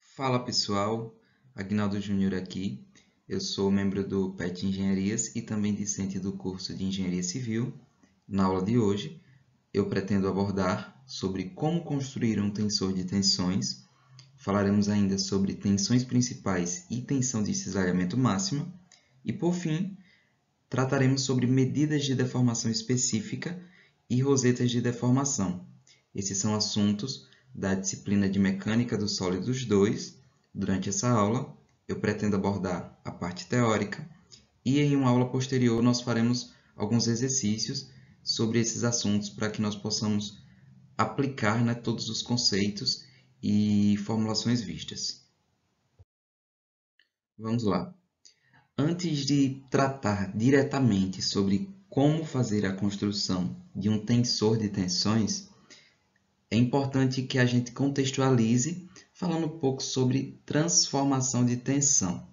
Fala pessoal, Agnaldo Júnior aqui. Eu sou membro do PET Engenharias e também discente do curso de Engenharia Civil. Na aula de hoje, eu pretendo abordar sobre como construir um tensor de tensões. Falaremos ainda sobre tensões principais e tensão de cisalhamento máxima. E, por fim, trataremos sobre medidas de deformação específica e rosetas de deformação. Esses são assuntos da disciplina de Mecânica dos Sólidos 2. Durante essa aula, eu pretendo abordar a parte teórica e em uma aula posterior nós faremos alguns exercícios sobre esses assuntos para que nós possamos aplicar, todos os conceitos e formulações vistas. Vamos lá. Antes de tratar diretamente sobre como fazer a construção de um tensor de tensões, é importante que a gente contextualize falando um pouco sobre transformação de tensão.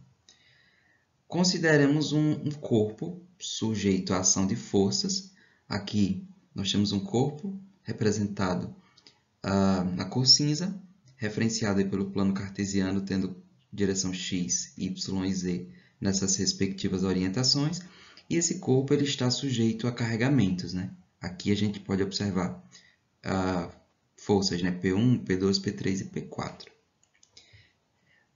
Consideremos um corpo sujeito à ação de forças. Aqui nós temos um corpo representado na cor cinza, referenciado pelo plano cartesiano, tendo direção x, y e z nessas respectivas orientações. E esse corpo ele está sujeito a carregamentos. Aqui a gente pode observar forças, P1, P2, P3 e P4.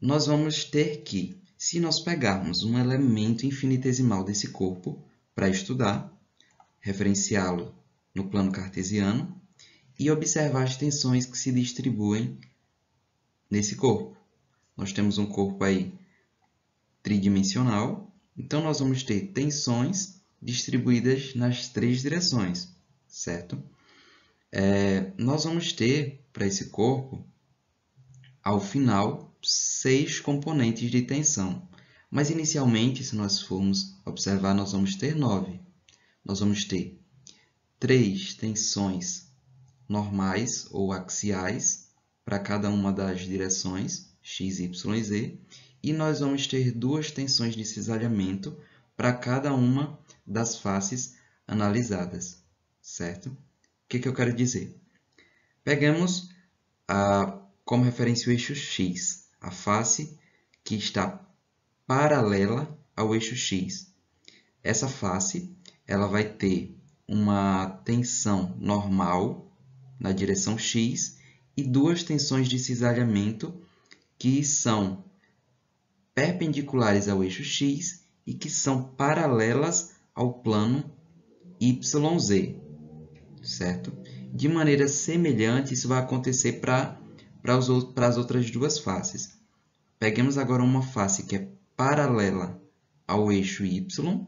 Nós vamos ter que, se nós pegarmos um elemento infinitesimal desse corpo para estudar, referenciá-lo no plano cartesiano e observar as tensões que se distribuem nesse corpo. Nós temos um corpo aí tridimensional, então nós vamos ter tensões distribuídas nas três direções, certo? Nós vamos ter, para esse corpo, ao final, 6 componentes de tensão. Mas, inicialmente, se nós formos observar, nós vamos ter 9. Nós vamos ter 3 tensões normais ou axiais para cada uma das direções, x, y e z. E nós vamos ter 2 tensões de cisalhamento para cada uma das faces analisadas, certo? O que eu quero dizer? Pegamos como referência o eixo x, a face que está paralela ao eixo x. Essa face ela vai ter uma tensão normal na direção x e 2 tensões de cisalhamento que são perpendiculares ao eixo x e que são paralelas ao plano YZ, certo? De maneira semelhante, isso vai acontecer para as outras duas faces. Peguemos agora uma face que é paralela ao eixo Y,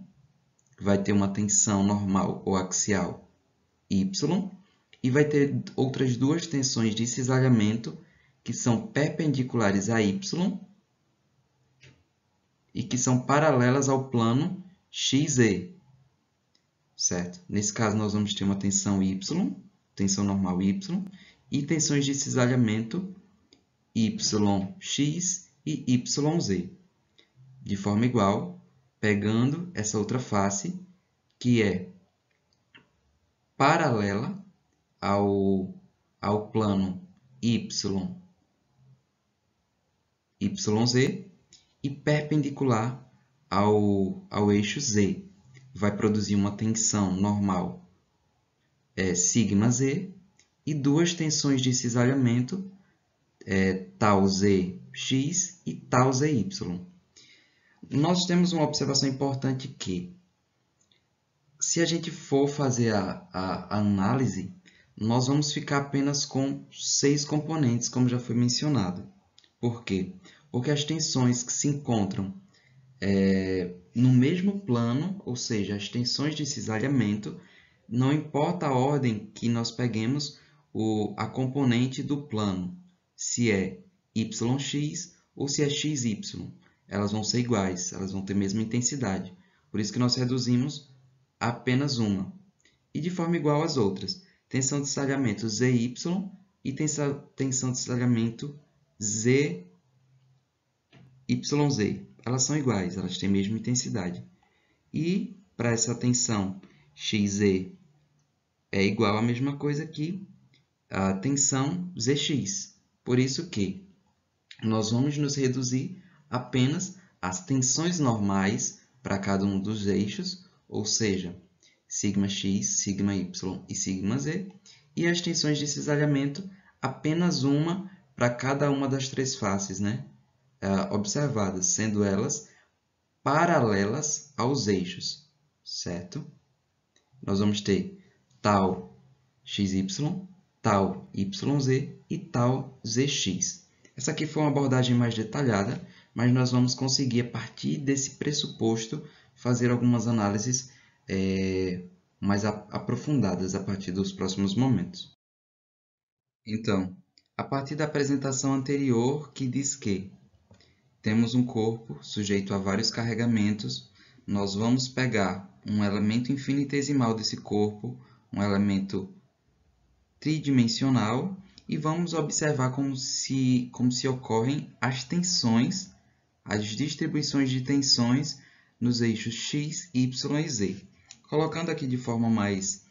vai ter uma tensão normal ou axial Y, e vai ter outras 2 tensões de cisalhamento que são perpendiculares a Y e que são paralelas ao plano XZ, certo? Nesse caso, nós vamos ter uma tensão Y, tensão normal Y, e tensões de cisalhamento YX e YZ. De forma igual, pegando essa outra face, que é paralela ao plano YZ e perpendicular ao eixo Z. Vai produzir uma tensão normal σz e 2 tensões de cisalhamento tau zx e tau zy. Nós temos uma observação importante que, se a gente for fazer a análise, nós vamos ficar apenas com 6 componentes, como já foi mencionado. Por quê? Porque as tensões que se encontram no mesmo plano, ou seja, as tensões de cisalhamento, não importa a ordem que nós peguemos a componente do plano, se é yx ou se é xy, elas vão ser iguais, elas vão ter a mesma intensidade. Por isso que nós reduzimos a apenas uma. E de forma igual às outras, tensão de cisalhamento ZY e tensão de cisalhamento ZYZ. Elas são iguais, elas têm a mesma intensidade. E para essa tensão XZ é igual à mesma coisa que a tensão ZX. Por isso que nós vamos nos reduzir apenas às tensões normais para cada um dos eixos, ou seja, σx, σy e σz, e as tensões de cisalhamento apenas uma para cada uma das três faces, né? Observadas, sendo elas paralelas aos eixos, certo? Nós vamos ter tal xy, tal yz e tal zx. Essa aqui foi uma abordagem mais detalhada, mas nós vamos conseguir, a partir desse pressuposto, fazer algumas análises mais aprofundadas a partir dos próximos momentos. Então, a partir da apresentação anterior, que diz que temos um corpo sujeito a vários carregamentos, nós vamos pegar um elemento infinitesimal desse corpo, um elemento tridimensional, e vamos observar como se ocorrem as tensões, as distribuições de tensões nos eixos x, y e z. Colocando aqui de forma mais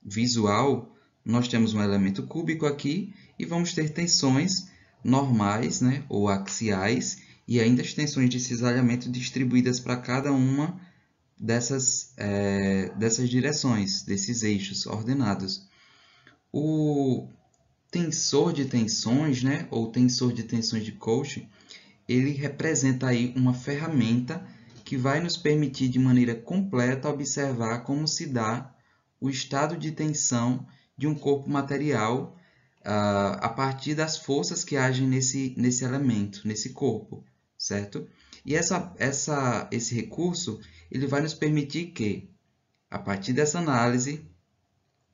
visual, nós temos um elemento cúbico aqui e vamos ter tensões normais, né, ou axiais, e ainda as tensões de cisalhamento distribuídas para cada uma dessas direções, desses eixos ordenados. O tensor de tensões, né, ou tensor de tensões de Cauchy, ele representa aí uma ferramenta que vai nos permitir de maneira completa observar como se dá o estado de tensão de um corpo material a partir das forças que agem nesse elemento, nesse corpo, certo? E esse recurso ele vai nos permitir que, a partir dessa análise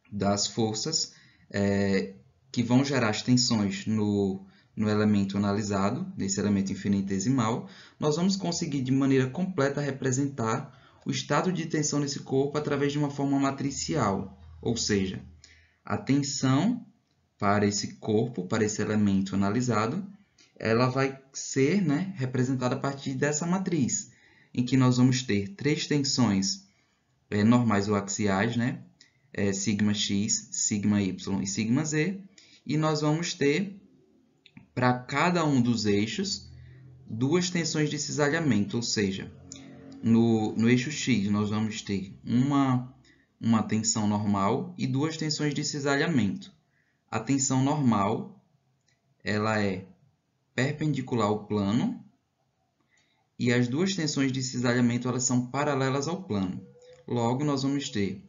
das forças que vão gerar as tensões no elemento analisado, nesse elemento infinitesimal, nós vamos conseguir de maneira completa representar o estado de tensão nesse corpo através de uma forma matricial, ou seja, a tensão para esse corpo, para esse elemento analisado, ela vai ser, né, representada a partir dessa matriz, em que nós vamos ter três tensões normais ou axiais, né, σx, σy e σz, e nós vamos ter, para cada um dos eixos, duas tensões de cisalhamento, ou seja, no eixo x nós vamos ter uma tensão normal e duas tensões de cisalhamento. A tensão normal ela é perpendicular ao plano e as duas tensões de cisalhamento elas são paralelas ao plano. Logo, nós vamos ter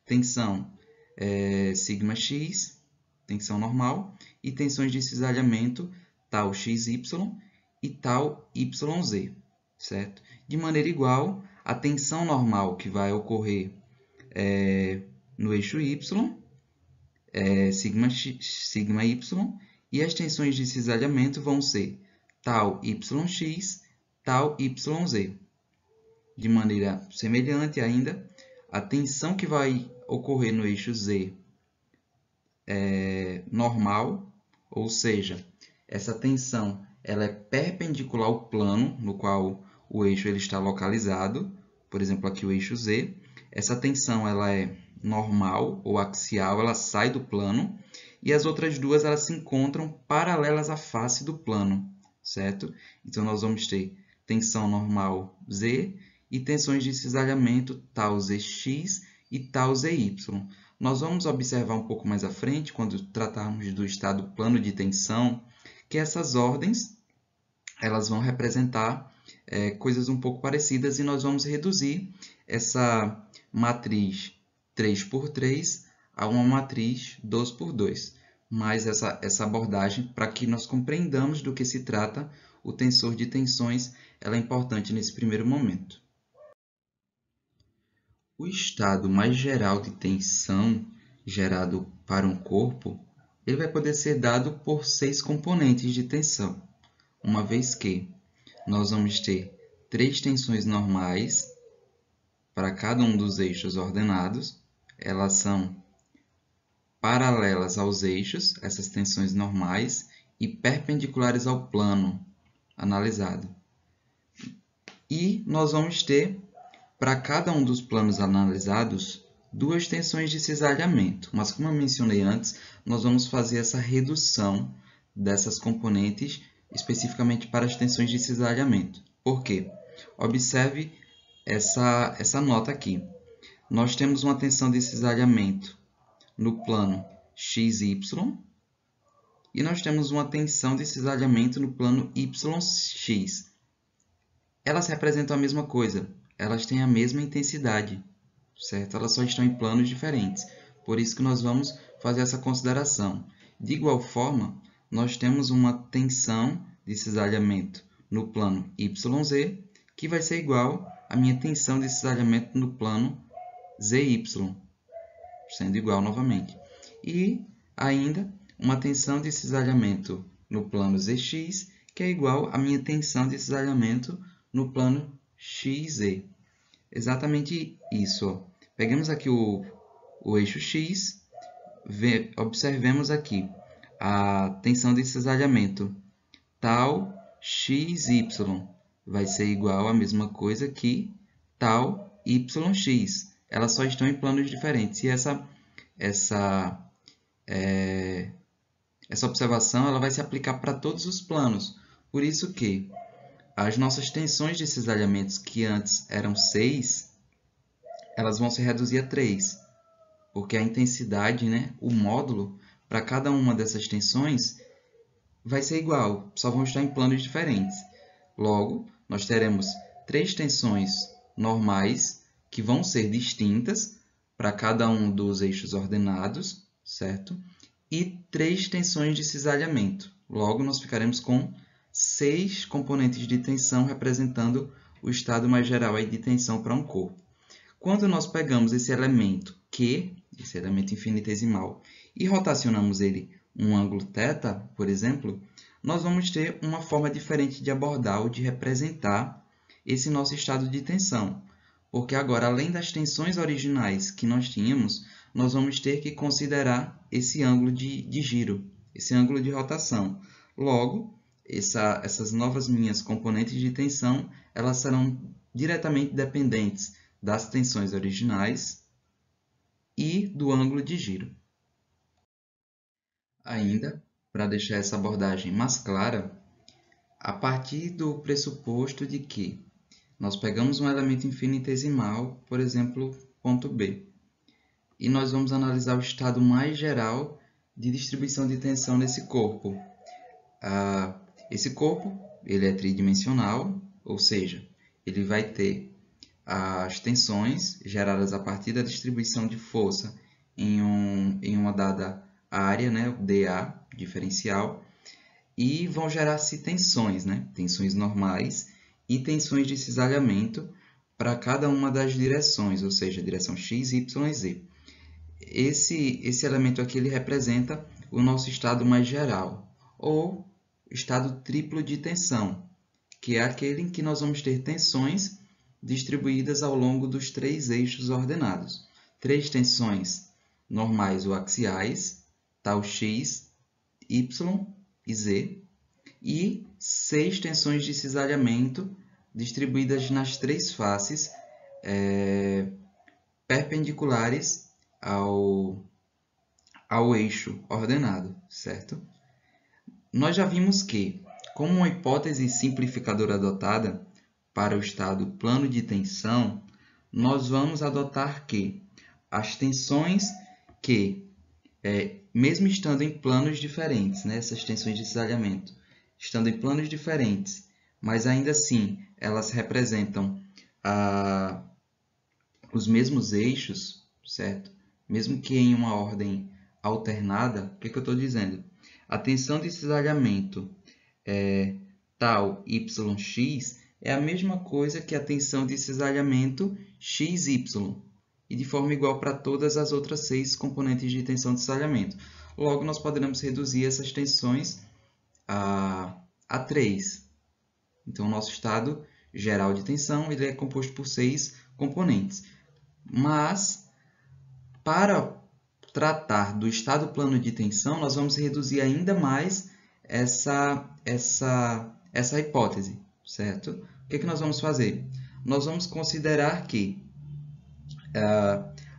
tensão σx, tensão normal, e tensões de cisalhamento tal xy e tal yz, certo? De maneira igual, a tensão normal que vai ocorrer no eixo y, sigma y, e as tensões de cisalhamento vão ser tal yx, tal yz. De maneira semelhante ainda, a tensão que vai ocorrer no eixo z é normal, ou seja, essa tensão ela é perpendicular ao plano no qual o eixo ele está localizado, por exemplo, aqui o eixo z. Essa tensão ela é normal ou axial, ela sai do plano, e as outras duas elas se encontram paralelas à face do plano, certo? Então, nós vamos ter tensão normal Z e tensões de cisalhamento tal Zx e tal Zy. Nós vamos observar um pouco mais à frente, quando tratarmos do estado plano de tensão, que essas ordens elas vão representar coisas um pouco parecidas, e nós vamos reduzir essa matriz 3x3 a uma matriz 2x2. Mas essa abordagem, para que nós compreendamos do que se trata o tensor de tensões, ela é importante nesse primeiro momento. O estado mais geral de tensão gerado para um corpo, ele vai poder ser dado por 6 componentes de tensão, uma vez que nós vamos ter 3 tensões normais para cada um dos eixos ordenados. Elas são paralelas aos eixos, essas tensões normais, e perpendiculares ao plano analisado. E nós vamos ter para cada um dos planos analisados, duas tensões de cisalhamento. Mas, como eu mencionei antes, nós vamos fazer essa redução dessas componentes especificamente para as tensões de cisalhamento. Por quê? Observe essa nota aqui. Nós temos uma tensão de cisalhamento no plano XY e nós temos uma tensão de cisalhamento no plano YX. Elas representam a mesma coisa, elas têm a mesma intensidade, certo? Elas só estão em planos diferentes. Por isso que nós vamos fazer essa consideração. De igual forma, nós temos uma tensão de cisalhamento no plano YZ, que vai ser igual à minha tensão de cisalhamento no plano ZY, sendo igual novamente. E ainda uma tensão de cisalhamento no plano ZX, que é igual à minha tensão de cisalhamento no plano XZ. Exatamente isso. Ó. Pegamos aqui o eixo X, observemos aqui a tensão de cisalhamento tal XY vai ser igual à mesma coisa que tal YX. Elas só estão em planos diferentes. E essa observação ela vai se aplicar para todos os planos. Por isso que as nossas tensões de cisalhamentos, que antes eram 6, elas vão se reduzir a 3. Porque a intensidade, né, o módulo, para cada uma dessas tensões, vai ser igual. Só vão estar em planos diferentes. Logo, nós teremos 3 tensões normais, que vão ser distintas para cada um dos eixos ordenados, certo? E 3 tensões de cisalhamento. Logo, nós ficaremos com 6 componentes de tensão representando o estado mais geral aí de tensão para um corpo. Quando nós pegamos esse elemento Q, esse elemento infinitesimal, e rotacionamos ele um ângulo θ, por exemplo, nós vamos ter uma forma diferente de abordar ou de representar esse nosso estado de tensão. Porque agora, além das tensões originais que nós tínhamos, nós vamos ter que considerar esse ângulo de giro, esse ângulo de rotação. Logo, essas novas minhas componentes de tensão, elas serão diretamente dependentes das tensões originais e do ângulo de giro. Ainda, para deixar essa abordagem mais clara, a partir do pressuposto de que nós pegamos um elemento infinitesimal, por exemplo, ponto B, e nós vamos analisar o estado mais geral de distribuição de tensão nesse corpo. Esse corpo ele é tridimensional, ou seja, ele vai ter as tensões geradas a partir da distribuição de força em uma dada área, né, dA, diferencial, e vão gerar-se tensões, né, tensões normais e tensões de cisalhamento para cada uma das direções, ou seja, direção x, y e z. Esse elemento aqui ele representa o nosso estado mais geral, ou estado triplo de tensão, que é aquele em que nós vamos ter tensões distribuídas ao longo dos 3 eixos ordenados. 3 tensões normais ou axiais, tal x, y e z, e 6 tensões de cisalhamento distribuídas nas 3 faces perpendiculares ao eixo ordenado, certo? Nós já vimos que, como uma hipótese simplificadora adotada para o estado plano de tensão, nós vamos adotar que as tensões que, mesmo estando em planos diferentes, né, essas tensões de cisalhamento, estando em planos diferentes, mas ainda assim elas representam os mesmos eixos, certo? Mesmo que em uma ordem alternada, o que eu estou dizendo? A tensão de cisalhamento tal YX é a mesma coisa que a tensão de cisalhamento XY, e de forma igual para todas as outras 6 componentes de tensão de cisalhamento. Logo, nós poderemos reduzir essas tensões a 3. Então, o nosso estado geral de tensão ele é composto por 6 componentes. Mas, para tratar do estado plano de tensão, nós vamos reduzir ainda mais essa hipótese, certo? O que nós vamos fazer? nós vamos considerar que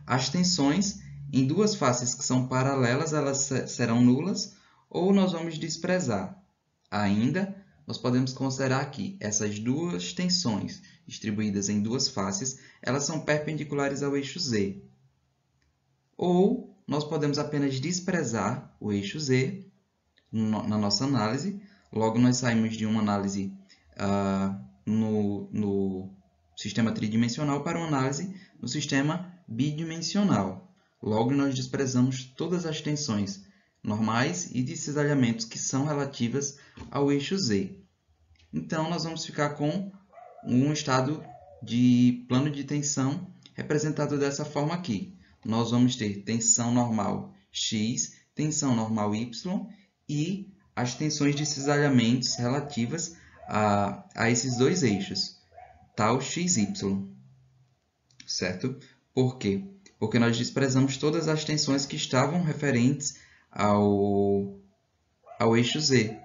as tensões em duas faces que são paralelas, elas serão nulas, ou nós vamos desprezar. Ainda, nós podemos considerar que essas duas tensões distribuídas em duas faces, elas são perpendiculares ao eixo Z. Ou nós podemos apenas desprezar o eixo Z na nossa análise. Logo, nós saímos de uma análise no sistema tridimensional para uma análise no sistema bidimensional. Logo, nós desprezamos todas as tensões normais e de cisalhamentos que são relativas ao eixo Z. Então, nós vamos ficar com um estado de plano de tensão representado dessa forma aqui. Nós vamos ter tensão normal X, tensão normal Y e as tensões de cisalhamentos relativas a esses dois eixos, tal XY. Certo? Por quê? Porque nós desprezamos todas as tensões que estavam referentes ao eixo Z.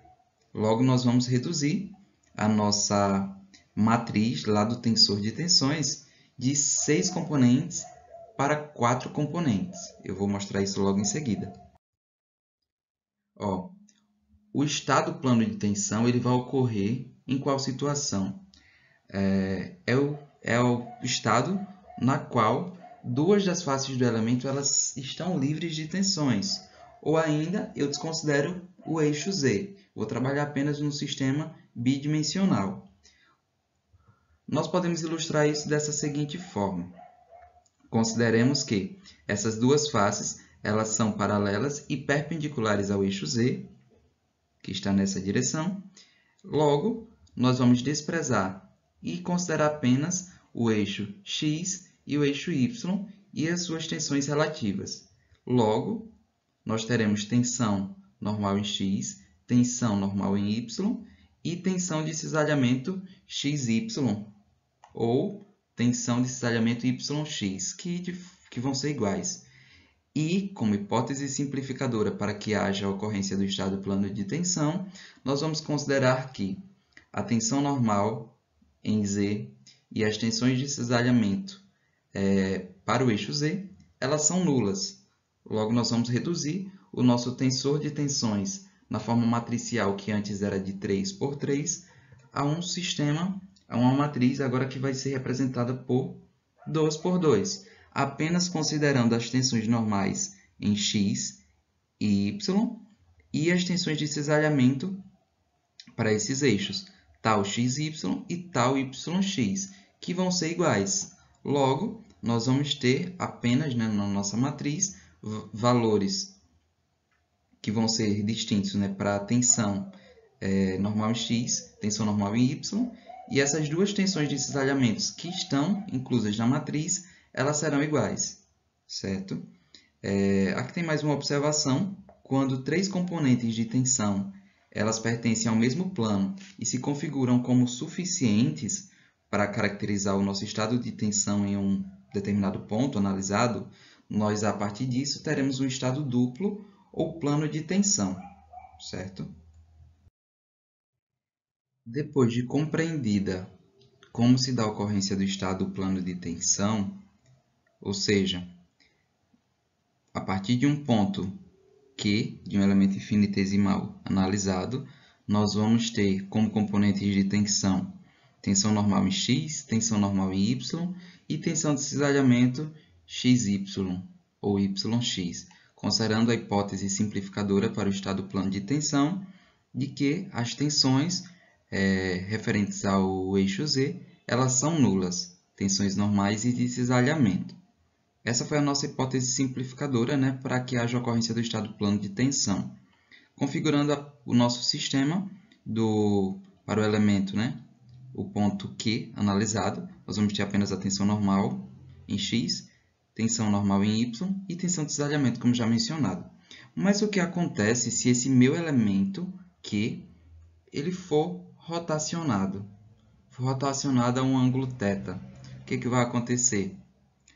Logo, nós vamos reduzir a nossa matriz lá do tensor de tensões de 6 componentes para 4 componentes. Eu vou mostrar isso logo em seguida. O estado plano de tensão ele vai ocorrer em qual situação? É o estado na qual duas das faces do elemento elas estão livres de tensões. Ou ainda, eu desconsidero o eixo Z. Vou trabalhar apenas no sistema bidimensional. Nós podemos ilustrar isso dessa seguinte forma. Consideremos que essas duas faces elas são paralelas e perpendiculares ao eixo Z, que está nessa direção. Logo, nós vamos desprezar e considerar apenas o eixo X e o eixo Y e as suas tensões relativas. Logo, nós teremos tensão normal em X, tensão normal em Y e tensão de cisalhamento XY, ou tensão de cisalhamento YX, que vão ser iguais. E, como hipótese simplificadora para que haja a ocorrência do estado plano de tensão, nós vamos considerar que a tensão normal em Z e as tensões de cisalhamento para o eixo Z, elas são nulas. Logo, nós vamos reduzir o nosso tensor de tensões na forma matricial, que antes era de 3 por 3, a um sistema, a uma matriz agora que vai ser representada por 2 por 2, apenas considerando as tensões normais em X e Y e as tensões de cisalhamento para esses eixos, tal XY e tal YX, que vão ser iguais. Logo, nós vamos ter apenas na nossa matriz valores que vão ser distintos para a tensão normal em X, tensão normal em Y, e essas duas tensões de cisalhamentos que estão inclusas na matriz, elas serão iguais, certo? Aqui tem mais uma observação. Quando três componentes de tensão elas pertencem ao mesmo plano e se configuram como suficientes para caracterizar o nosso estado de tensão em um determinado ponto analisado, nós, a partir disso, teremos um estado duplo ou plano de tensão, certo? Depois de compreendida como se dá a ocorrência do estado plano de tensão, ou seja, a partir de um ponto Q, de um elemento infinitesimal analisado, nós vamos ter como componentes de tensão normal em X, tensão normal em Y e tensão de cisalhamento XY ou YX, considerando a hipótese simplificadora para o estado plano de tensão de que as tensões referentes ao eixo Z elas são nulas, tensões normais e de cisalhamento. Essa foi a nossa hipótese simplificadora para que haja ocorrência do estado plano de tensão. Configurando o nosso sistema para o elemento, o ponto Q analisado, nós vamos ter apenas a tensão normal em X, tensão normal em Y e tensão de cisalhamento, como já mencionado. Mas o que acontece se esse meu elemento Q ele for rotacionado a um ângulo θ? O que vai acontecer?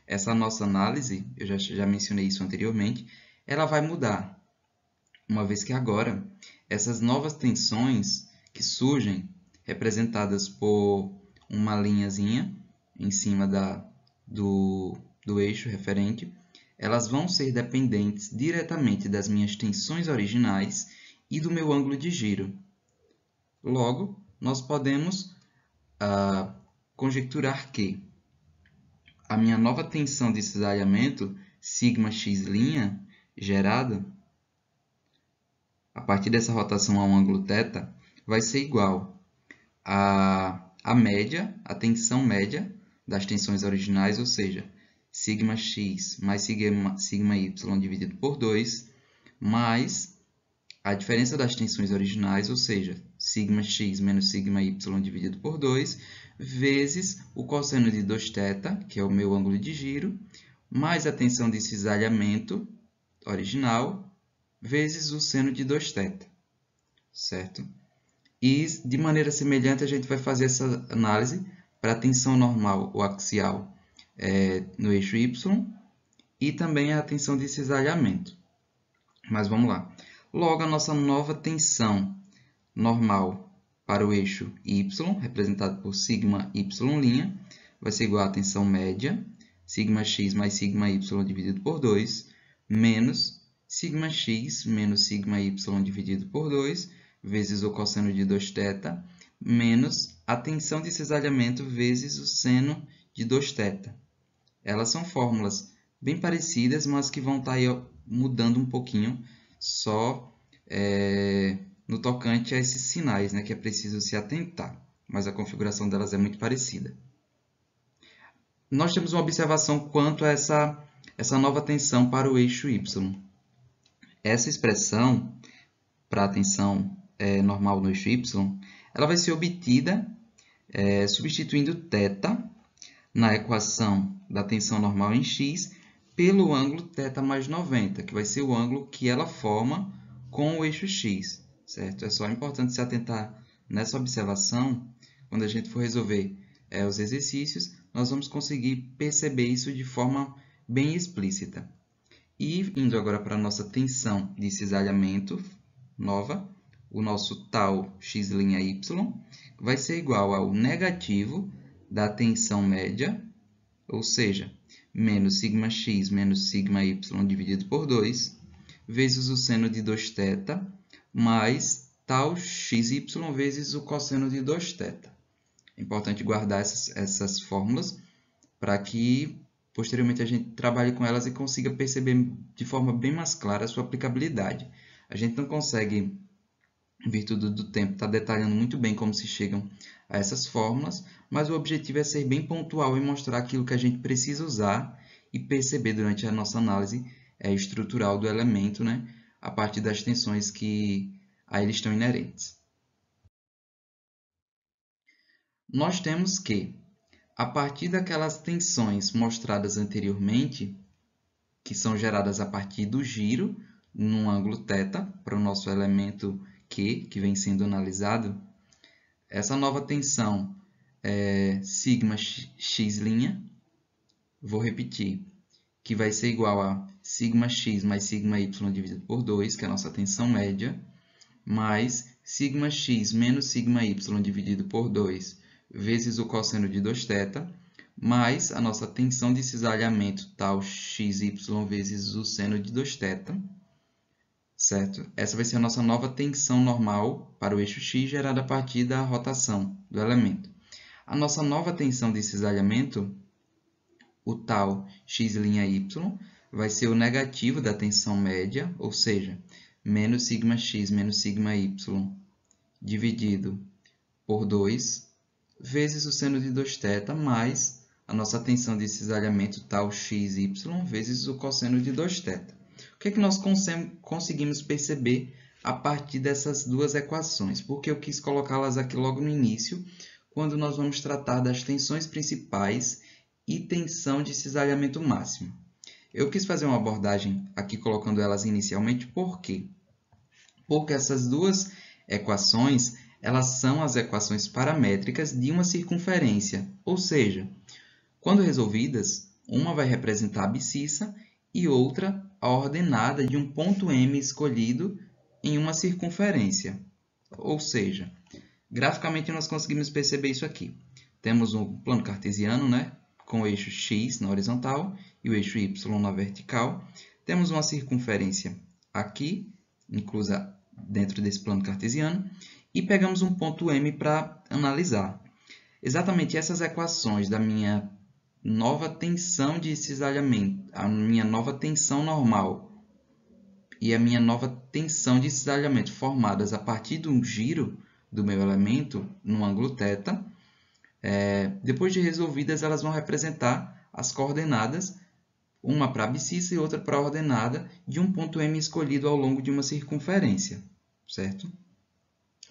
Essa nossa análise, eu já mencionei isso anteriormente, ela vai mudar, uma vez que agora essas novas tensões que surgem, representadas por uma linhazinha em cima do eixo referente, elas vão ser dependentes diretamente das minhas tensões originais e do meu ângulo de giro. Logo, nós podemos conjecturar que a minha nova tensão de cisalhamento, σx', gerada a partir dessa rotação ao ângulo θ, vai ser igual à média, a tensão média das tensões originais, ou seja, σx mais σy dividido por 2, mais a diferença das tensões originais, ou seja, σx menos σy dividido por 2, vezes o cosseno de 2θ, que é o meu ângulo de giro, mais a tensão de cisalhamento original, vezes o seno de 2θ, certo? E, de maneira semelhante, a gente vai fazer essa análise para a tensão normal ou axial no eixo Y e também a tensão de cisalhamento. Mas vamos lá. Logo, a nossa nova tensão normal para o eixo Y, representado por σy', vai ser igual à tensão média, σx mais σy dividido por 2, menos σx menos σy dividido por 2, vezes o cosseno de 2θ, menos a tensão de cisalhamento vezes o seno de 2θ. Elas são fórmulas bem parecidas, mas que vão estar aí mudando um pouquinho só no tocante a esses sinais, né, que é preciso se atentar. Mas a configuração delas é muito parecida. Nós temos uma observação quanto a essa nova tensão para o eixo Y. Essa expressão para a tensão normal no eixo Y, ela vai ser obtida substituindo θ na equação da tensão normal em x pelo ângulo θ mais 90, que vai ser o ângulo que ela forma com o eixo x, certo? É só importante se atentar nessa observação. Quando a gente for resolver os exercícios, nós vamos conseguir perceber isso de forma bem explícita. E indo agora para a nossa tensão de cisalhamento nova, o nosso tal x'y vai ser igual ao negativo da tensão média, ou seja, menos σx menos σy dividido por 2, vezes o seno de 2θ, mais tal xy vezes o cosseno de 2θ. É importante guardar essas fórmulas para que posteriormente a gente trabalhe com elas e consiga perceber de forma bem mais clara a sua aplicabilidade. A gente não consegue, em virtude do tempo, estar detalhando muito bem como se chegam a essas fórmulas, mas o objetivo é ser bem pontual e mostrar aquilo que a gente precisa usar e perceber durante a nossa análise estrutural do elemento, né, a partir das tensões que a ele estão inerentes. Nós temos que, a partir daquelas tensões mostradas anteriormente, que são geradas a partir do giro num ângulo θ para o nosso elemento Q, que vem sendo analisado, essa nova tensão σx', vou repetir, que vai ser igual a σx mais σy dividido por 2, que é a nossa tensão média, mais σx menos σy dividido por 2, vezes o cosseno de 2θ, mais a nossa tensão de cisalhamento, tal xy vezes o seno de 2θ, certo? Essa vai ser a nossa nova tensão normal para o eixo x, gerada a partir da rotação do elemento. A nossa nova tensão de cisalhamento, o tal x'y, vai ser o negativo da tensão média, ou seja, menos σx menos σy dividido por 2, vezes o seno de 2θ, mais a nossa tensão de cisalhamento, tal xy, vezes o cosseno de 2θ. O que é que nós conseguimos perceber a partir dessas duas equações? Porque eu quis colocá-las aqui logo no início, quando nós vamos tratar das tensões principais e tensão de cisalhamento máximo. Eu quis fazer uma abordagem aqui colocando elas inicialmente, por quê? Porque essas duas equações, elas são as equações paramétricas de uma circunferência, ou seja, quando resolvidas, uma vai representar a abscissa e outra a ordenada de um ponto M escolhido em uma circunferência. Ou seja, graficamente nós conseguimos perceber isso aqui. temos um plano cartesiano, né, com o eixo x na horizontal e o eixo y na vertical. Temos uma circunferência aqui, inclusa dentro desse plano cartesiano, e pegamos um ponto M para analisar. Exatamente essas equações da minha nova tensão de cisalhamento, a minha nova tensão normal e a minha nova tensão de cisalhamento formadas a partir de um giro do meu elemento no ângulo θ, depois de resolvidas, elas vão representar as coordenadas, uma para a abscissa e outra para a ordenada, de um ponto M escolhido ao longo de uma circunferência, certo?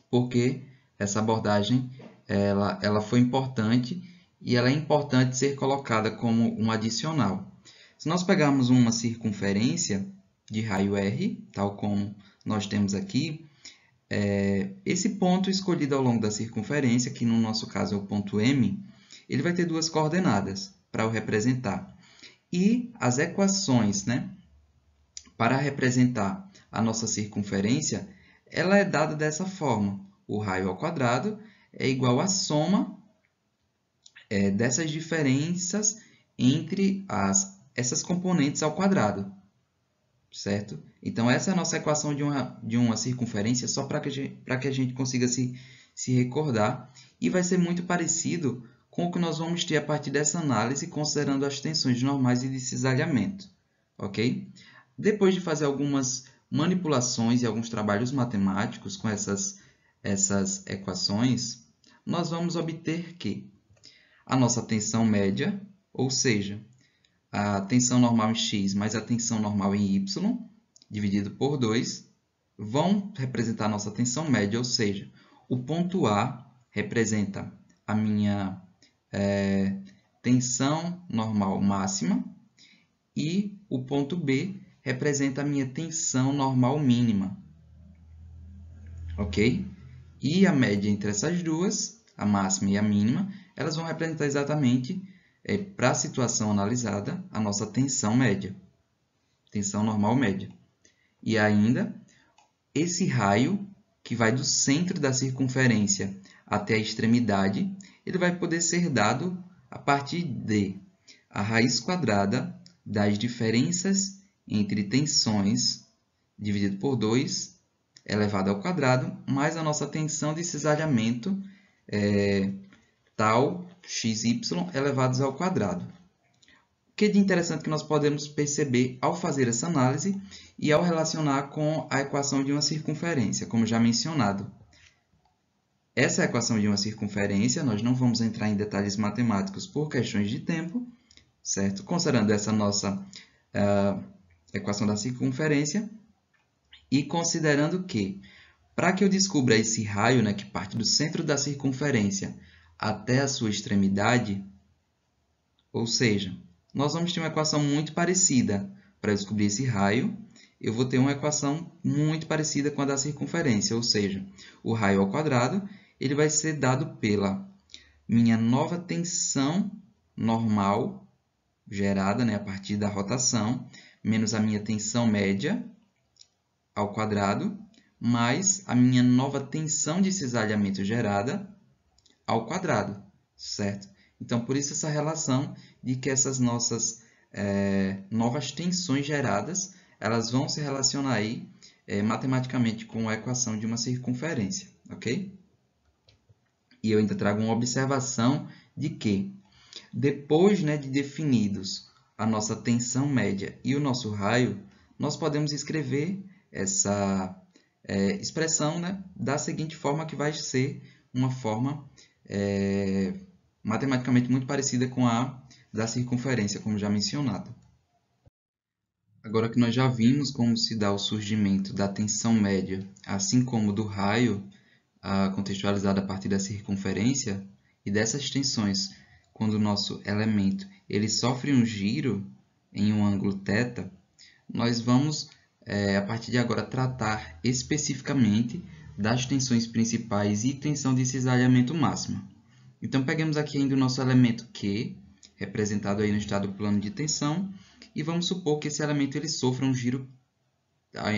Porque essa abordagem ela foi importante e ela é importante ser colocada como um adicional. Se nós pegarmos uma circunferência de raio R, tal como nós temos aqui, esse ponto escolhido ao longo da circunferência, que no nosso caso é o ponto M, ele vai ter duas coordenadas para o representar. E as equações, né, para representar a nossa circunferência, ela é dada dessa forma. O raio ao quadrado é igual à soma dessas diferenças entre essas componentes ao quadrado, certo? Então, essa é a nossa equação de uma circunferência, só para que a gente consiga se recordar. E vai ser muito parecido com o que nós vamos ter a partir dessa análise, considerando as tensões normais e de cisalhamento, ok? Depois de fazer algumas manipulações e alguns trabalhos matemáticos com essas equações, nós vamos obter que a nossa tensão média, ou seja, a tensão normal em x mais a tensão normal em y, dividido por 2, vão representar a nossa tensão média, ou seja, o ponto A representa a minha tensão normal máxima e o ponto B representa a minha tensão normal mínima, ok? E a média entre essas duas, a máxima e a mínima, elas vão representar exatamente, para a situação analisada, a nossa tensão média, tensão normal média. E ainda, esse raio, que vai do centro da circunferência até a extremidade, ele vai poder ser dado a partir de a raiz quadrada das diferenças entre tensões dividido por 2 elevado ao quadrado, mais a nossa tensão de cisalhamento, tal xy elevados ao quadrado. O que de interessante que nós podemos perceber ao fazer essa análise e ao relacionar com a equação de uma circunferência, como já mencionado. Essa equação de uma circunferência, nós não vamos entrar em detalhes matemáticos por questões de tempo, certo? Considerando essa nossa equação da circunferência e considerando que, para que eu descubra esse raio, né, que parte do centro da circunferência até a sua extremidade, ou seja, nós vamos ter uma equação muito parecida. Para descobrir esse raio, eu vou ter uma equação muito parecida com a da circunferência, ou seja, o raio ao quadrado ele vai ser dado pela minha nova tensão normal, gerada, né, a partir da rotação, menos a minha tensão média ao quadrado, mais a minha nova tensão de cisalhamento gerada ao quadrado, certo? Então, por isso essa relação de que essas nossas novas tensões geradas, elas vão se relacionar aí, matematicamente com a equação de uma circunferência, ok? E eu ainda trago uma observação de que, depois, né, de definidos a nossa tensão média e o nosso raio, nós podemos escrever essa expressão, né, da seguinte forma, que vai ser uma forma matematicamente muito parecida com a da circunferência, como já mencionado. Agora que nós já vimos como se dá o surgimento da tensão média, assim como do raio, contextualizado a partir da circunferência, e dessas tensões, quando o nosso elemento ele sofre um giro em um ângulo θ, nós vamos, a partir de agora, tratar especificamente das tensões principais e tensão de cisalhamento máxima. Então, pegamos aqui ainda o nosso elemento Q, representado aí no estado plano de tensão, e vamos supor que esse elemento ele sofra um giro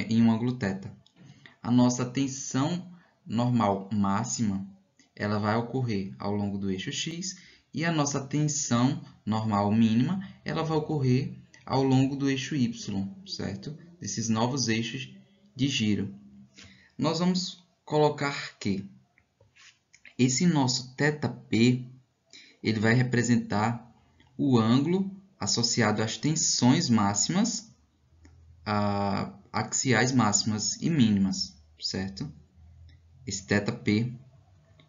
em um ângulo θ. A nossa tensão normal máxima, ela vai ocorrer ao longo do eixo X e a nossa tensão normal mínima, ela vai ocorrer ao longo do eixo Y, certo? Desses novos eixos de giro. Nós vamos colocar que esse nosso θP, ele vai representar o ângulo associado às tensões máximas, axiais máximas e mínimas, certo? Esse θP,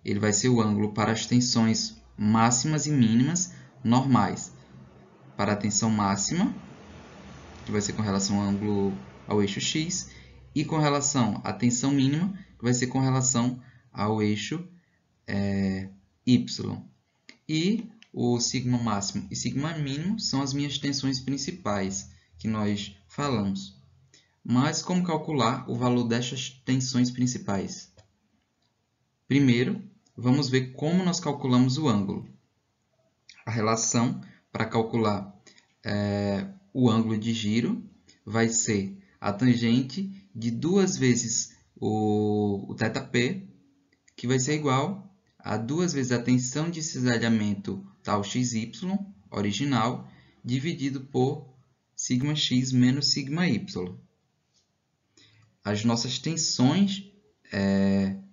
ele vai ser o ângulo para as tensões máximas e mínimas normais. Para a tensão máxima, que vai ser com relação ao ângulo ao eixo X, e com relação à tensão mínima, que vai ser com relação ao eixo Y. E o sigma máximo e sigma mínimo são as minhas tensões principais que nós falamos. Mas como calcular o valor destas tensões principais? Primeiro, vamos ver como nós calculamos o ângulo. A relação para calcular o ângulo de giro vai ser a tangente de 2 vezes o θP, que vai ser igual a 2 vezes a tensão de cisalhamento tal xy original, dividido por σx menos σy. As nossas tensões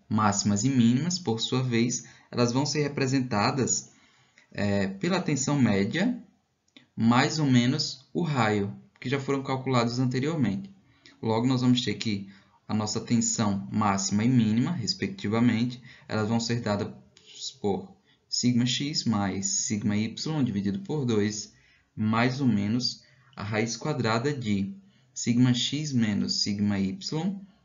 máximas e mínimas, por sua vez, elas vão ser representadas pela tensão média, mais ou menos o raio, que já foram calculados anteriormente. Logo, nós vamos ter que a nossa tensão máxima e mínima, respectivamente, elas vão ser dadas por σx mais σy dividido por 2, mais ou menos a raiz quadrada de σx menos σy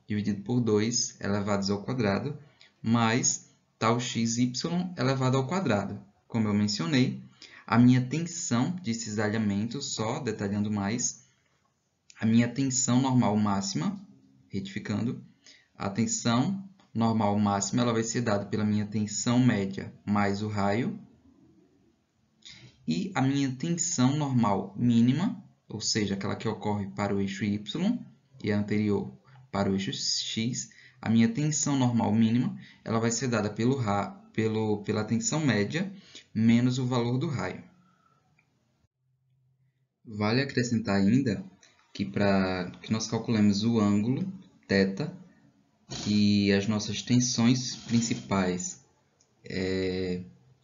dividido por 2 elevados ao quadrado, mais tal xy elevado ao quadrado. Como eu mencionei, a minha tensão de cisalhamento, só detalhando mais, a minha tensão normal máxima, retificando, a tensão normal máxima ela vai ser dada pela minha tensão média mais o raio, e a minha tensão normal mínima, ou seja, aquela que ocorre para o eixo Y e a anterior para o eixo X, a minha tensão normal mínima ela vai ser dada pela tensão média menos o valor do raio. Vale acrescentar ainda que para que nós calculemos o ângulo θ e as nossas tensões principais,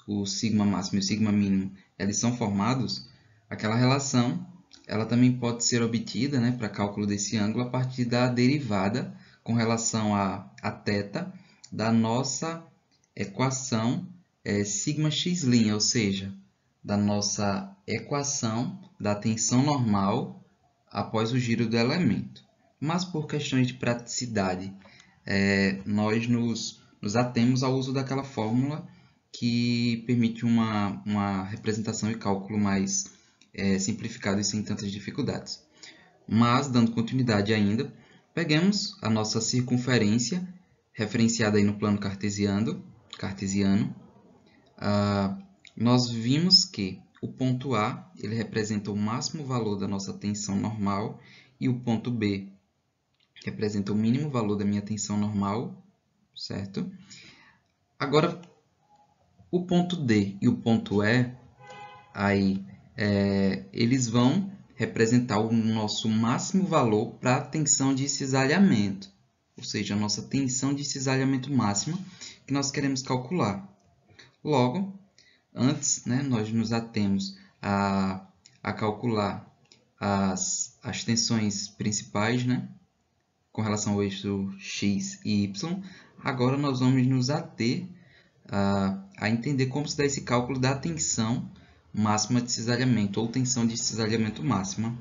o sigma máximo e o sigma mínimo, eles são formados, aquela relação ela também pode ser obtida, para cálculo desse ângulo a partir da derivada com relação a θ da nossa equação sigma x', ou seja, da nossa equação da tensão normal após o giro do elemento. Mas por questões de praticidade, nós nos atemos ao uso daquela fórmula que permite uma representação e cálculo mais simplificado e sem tantas dificuldades. Mas, dando continuidade ainda, peguemos a nossa circunferência, referenciada aí no plano cartesiano. Nós vimos que o ponto A ele representa o máximo valor da nossa tensão normal e o ponto B representa o mínimo valor da minha tensão normal, certo? Agora, o ponto D e o ponto E, eles vão representar o nosso máximo valor para a tensão de cisalhamento, ou seja, a nossa tensão de cisalhamento máxima que nós queremos calcular. Logo, antes, nós nos atemos a calcular as tensões principais, com relação ao eixo X e Y. Agora nós vamos nos ater a entender como se dá esse cálculo da tensão máxima de cisalhamento ou tensão de cisalhamento máxima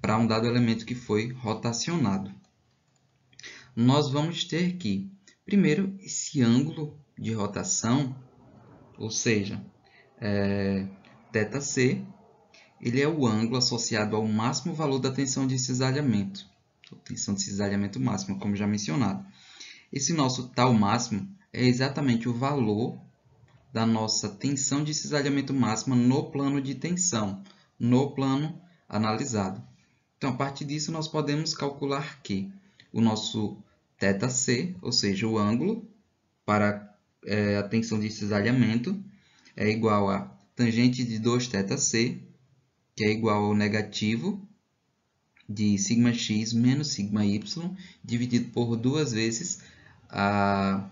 para um dado elemento que foi rotacionado. Nós vamos ter que, primeiro, esse ângulo de rotação, ou seja, θc, ele é o ângulo associado ao máximo valor da tensão de cisalhamento, ou tensão de cisalhamento máxima, como já mencionado. Esse nosso tal máximo é exatamente o valor da nossa tensão de cisalhamento máxima no plano de tensão, no plano analisado. Então, a partir disso, nós podemos calcular que o nosso θc, ou seja, o ângulo para a tensão de cisalhamento é igual a tangente de 2θc, que é igual ao negativo de σx menos σy, dividido por 2 vezes a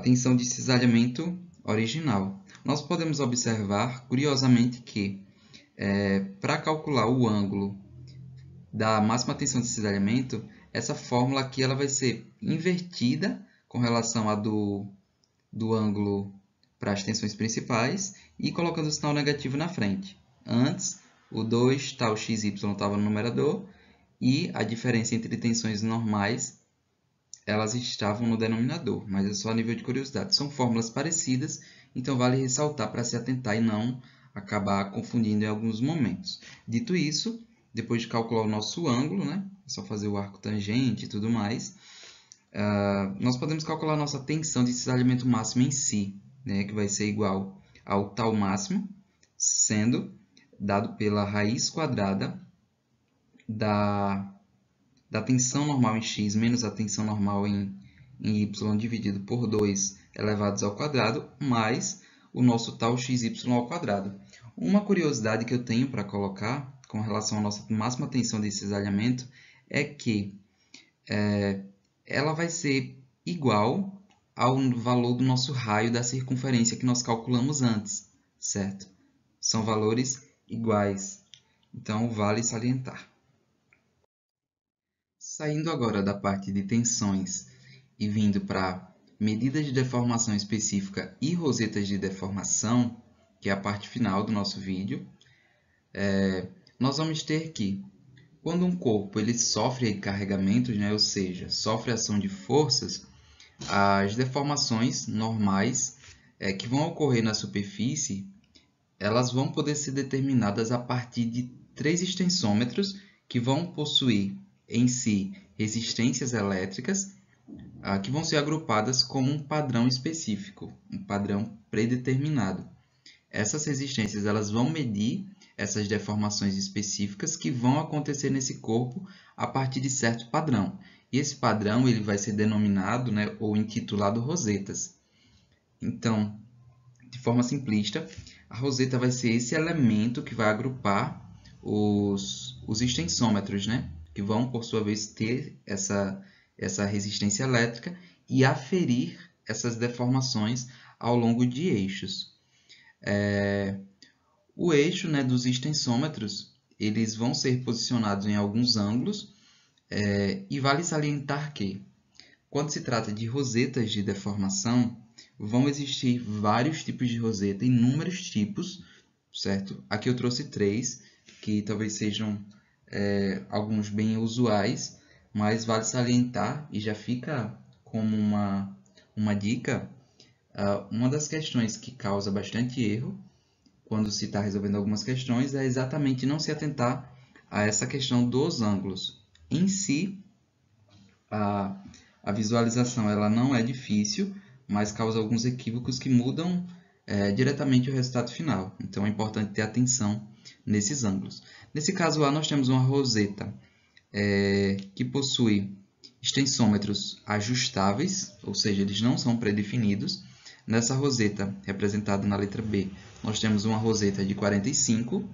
tensão de cisalhamento original. Nós podemos observar, curiosamente, que para calcular o ângulo da máxima tensão de cisalhamento, essa fórmula aqui ela vai ser invertida com relação à do ângulo para as tensões principais e colocando o sinal negativo na frente. Antes, o 2 tal xy estava no numerador e a diferença entre tensões normais elas estavam no denominador, mas é só a nível de curiosidade. São fórmulas parecidas, então vale ressaltar para se atentar e não acabar confundindo em alguns momentos. Dito isso, depois de calcular o nosso ângulo, né? É só fazer o arco tangente e tudo mais, nós podemos calcular a nossa tensão de cisalhamento máximo em si, né? Que vai ser igual ao tal máximo, sendo dado pela raiz quadrada da tensão normal em x menos a tensão normal em y dividido por 2 elevados ao quadrado, mais o nosso tal xy ao quadrado. Uma curiosidade que eu tenho para colocar com relação à nossa máxima tensão de cisalhamento é que ela vai ser igual ao valor do nosso raio da circunferência que nós calculamos antes, certo? São valores iguais, então vale salientar. Saindo agora da parte de tensões e vindo para medidas de deformação específica e rosetas de deformação, que é a parte final do nosso vídeo, nós vamos ter que, quando um corpo ele sofre carregamentos, né, ou seja, sofre ação de forças, as deformações normais que vão ocorrer na superfície, elas vão poder ser determinadas a partir de 3 extensômetros que vão possuir em si resistências elétricas que vão ser agrupadas como um padrão específico, um padrão predeterminado. Essas resistências elas vão medir essas deformações específicas que vão acontecer nesse corpo a partir de certo padrão. E esse padrão ele vai ser denominado, né, ou intitulado rosetas. Então, de forma simplista, a roseta vai ser esse elemento que vai agrupar os extensômetros, né, que vão, por sua vez, ter essa resistência elétrica e aferir essas deformações ao longo de eixos. O eixo, né, dos extensômetros, eles vão ser posicionados em alguns ângulos e vale salientar que, quando se trata de rosetas de deformação, vão existir vários tipos de roseta, inúmeros tipos, certo? Aqui eu trouxe 3, que talvez sejam alguns bem usuais, mas vale salientar e já fica como uma dica, uma das questões que causa bastante erro quando se está resolvendo algumas questões é exatamente não se atentar a essa questão dos ângulos. Em si, a visualização ela não é difícil, mas causa alguns equívocos que mudam diretamente o resultado final. Então é importante ter atenção nesses ângulos. Nesse caso A, nós temos uma roseta que possui extensômetros ajustáveis, ou seja, eles não são predefinidos. Nessa roseta, representada na letra B, nós temos uma roseta de 45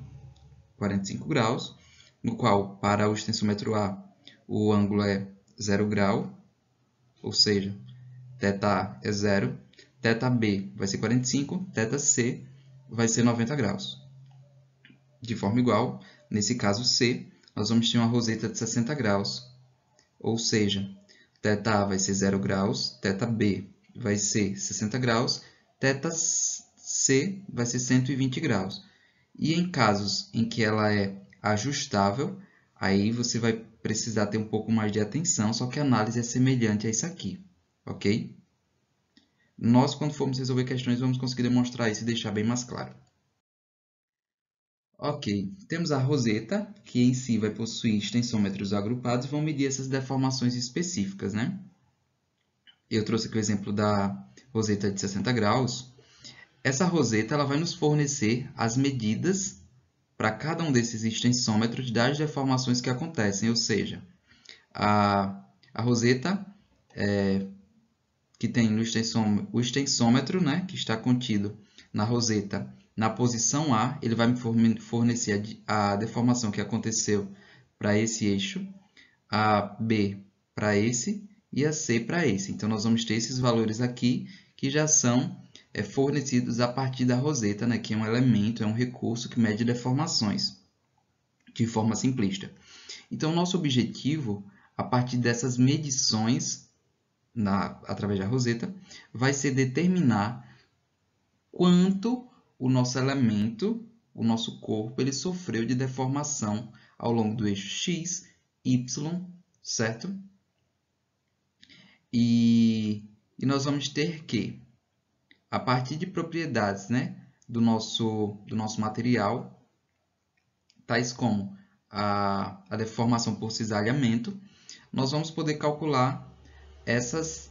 graus, no qual, para o extensômetro A, o ângulo é 0 grau, ou seja, θA é 0, θB vai ser 45, θC vai ser 90 graus. De forma igual, nesse caso C, nós vamos ter uma roseta de 60 graus, ou seja, θA vai ser 0 graus, θB vai ser 60 graus, θC vai ser 120 graus. E em casos em que ela é ajustável, aí você vai precisar ter um pouco mais de atenção, só que a análise é semelhante a isso aqui, ok? Nós, quando formos resolver questões, vamos conseguir demonstrar isso e deixar bem mais claro. Ok, temos a roseta, que em si vai possuir extensômetros agrupados e vão medir essas deformações específicas, né? Eu trouxe aqui o exemplo da roseta de 60 graus. Essa roseta ela vai nos fornecer as medidas para cada um desses extensômetros das deformações que acontecem, ou seja, a roseta que tem no o extensômetro, né, que está contido na roseta na posição A, ele vai me fornecer a deformação que aconteceu para esse eixo, a B para esse e a C para esse. Então, nós vamos ter esses valores aqui que já são fornecidos a partir da roseta, né, que é um elemento, é um recurso que mede deformações de forma simplista. Então, nosso objetivo, a partir dessas medições através da roseta, vai ser determinar quanto o nosso elemento, o nosso corpo, ele sofreu de deformação ao longo do eixo X, Y, certo? E nós vamos ter que, a partir de propriedades, né, do nosso material, tais como a deformação por cisalhamento, nós vamos poder calcular essas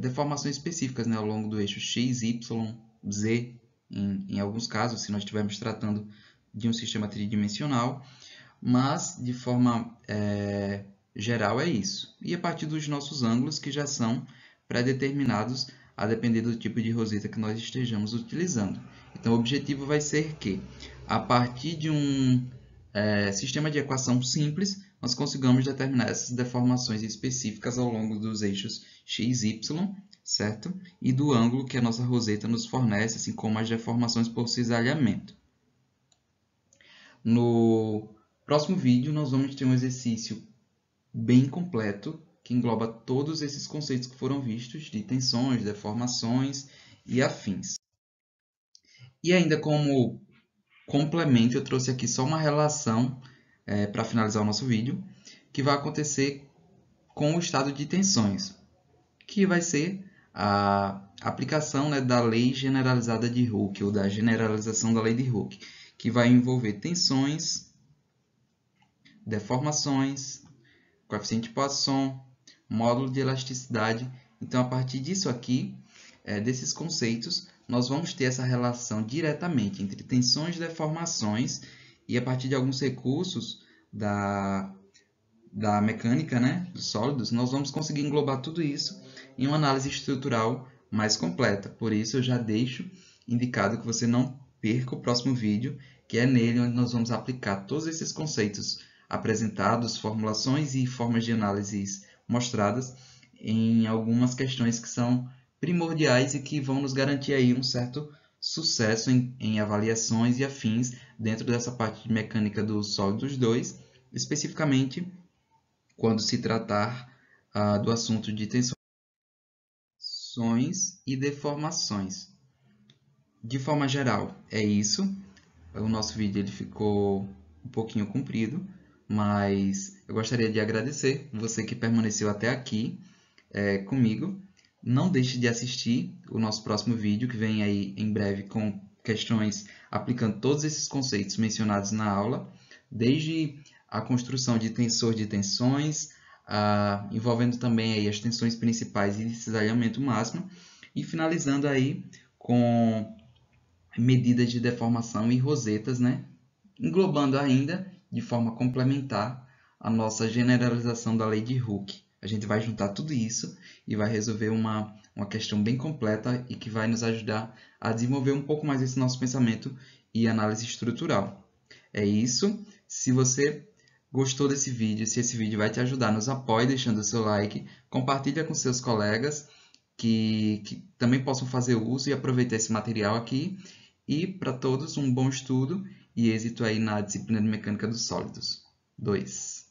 deformações específicas, né, ao longo do eixo X, Y, Z, em alguns casos, se nós estivermos tratando de um sistema tridimensional, mas de forma geral é isso. E a partir dos nossos ângulos, que já são pré-determinados a depender do tipo de roseta que nós estejamos utilizando. Então, o objetivo vai ser que, a partir de um sistema de equação simples, nós consigamos determinar essas deformações específicas ao longo dos eixos x, y, certo? E do ângulo que a nossa roseta nos fornece, assim como as deformações por cisalhamento. No próximo vídeo, nós vamos ter um exercício bem completo, que engloba todos esses conceitos que foram vistos, de tensões, deformações e afins. E ainda como complemento, eu trouxe aqui só uma relação para finalizar o nosso vídeo, que vai acontecer com o estado de tensões, que vai ser a aplicação, né, da lei generalizada de Hooke, ou da generalização da lei de Hooke, que vai envolver tensões, deformações, coeficiente de Poisson, módulo de elasticidade. Então, a partir disso aqui, desses conceitos, nós vamos ter essa relação diretamente entre tensões e deformações, e a partir de alguns recursos da mecânica, né, dos sólidos, nós vamos conseguir englobar tudo isso em uma análise estrutural mais completa. Por isso, eu já deixo indicado que você não perca o próximo vídeo, que é nele onde nós vamos aplicar todos esses conceitos apresentados, formulações e formas de análise mostradas em algumas questões que são primordiais e que vão nos garantir aí um certo sucesso em avaliações e afins dentro dessa parte de mecânica dos sólidos 2, especificamente quando se tratar do assunto de tensões e deformações. De forma geral, é isso. O nosso vídeo ele ficou um pouquinho comprido, mas eu gostaria de agradecer você que permaneceu até aqui comigo. Não deixe de assistir o nosso próximo vídeo, que vem aí em breve com questões aplicando todos esses conceitos mencionados na aula, desde a construção de tensor de tensões, envolvendo também aí as tensões principais e cisalhamento máximo, e finalizando aí com medidas de deformação e rosetas, né? Englobando ainda, de forma complementar, a nossa generalização da lei de Hooke. A gente vai juntar tudo isso e vai resolver uma questão bem completa e que vai nos ajudar a desenvolver um pouco mais esse nosso pensamento e análise estrutural. É isso. Se você gostou desse vídeo, se esse vídeo vai te ajudar, nos apoie deixando o seu like, compartilha com seus colegas que também possam fazer uso e aproveitar esse material aqui. E para todos, um bom estudo e êxito aí na disciplina de Mecânica dos Sólidos 2.